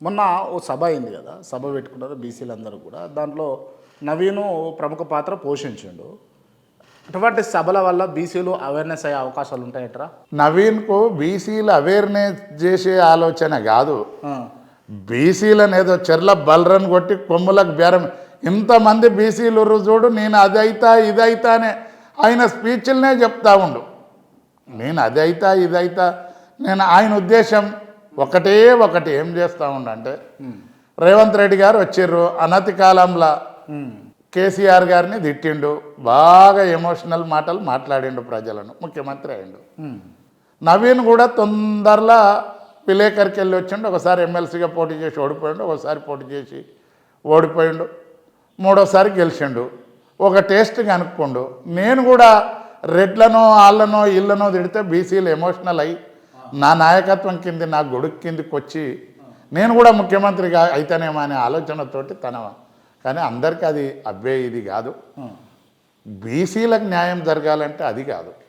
మొన్న ఓ సభ అయింది కదా, సభ పెట్టుకున్నారు బీసీలందరూ కూడా. దాంట్లో నవీను ప్రముఖ పాత్ర పోషించిండు. అటువంటి సభల వల్ల బీసీలు అవేర్నెస్ అయ్యే అవకాశాలు ఉంటాయట్రా? నవీన్కు బీసీలు అవేర్నెస్ చేసే ఆలోచన కాదు. బీసీలను ఏదో చెర్ల బలరని కొట్టి కొమ్ములకు బేరం. ఇంతమంది బీసీలు చూడు, నేను అదైతా ఇదైతా అనే ఆయన స్పీచ్లనే చెప్తా ఉండు. నేను అదైతా ఇదైతా. నేను ఆయన ఉద్దేశం ఒకటి ఏం చేస్తూ ఉండంటే, రేవంత్ రెడ్డి గారు వచ్చిర్రు, అనతి కాలంలో కేసీఆర్ గారిని తిట్టిండు, బాగా ఎమోషనల్ మాటలు మాట్లాడిండు, ప్రజలను ముఖ్యమంత్రి అయిండు. నవీన్ కూడా తొందరలో విలేకరికి వెళ్ళి వచ్చిండు. ఒకసారి ఎమ్మెల్సీగా పోటీ చేసి ఓడిపోయిండు, ఒకసారి పోటీ చేసి ఓడిపోయిండు, మూడోసారి గెలిచిండు. ఒక టేస్ట్ కనుక్కోండు. నేను కూడా రెడ్లనో వాళ్ళనో ఇళ్ళనో తిడితే బీసీలు ఎమోషనల్ అయ్యి నా నాయకత్వం కింద నా గొడుగు కిందికి వచ్చి నేను కూడా ముఖ్యమంత్రిగా అయితేనేమో అనే ఆలోచనతోటి కానీ అందరికీ అది అబ్బే ఇది కాదు. బీసీలకు న్యాయం జరగాలంటే అది కాదు.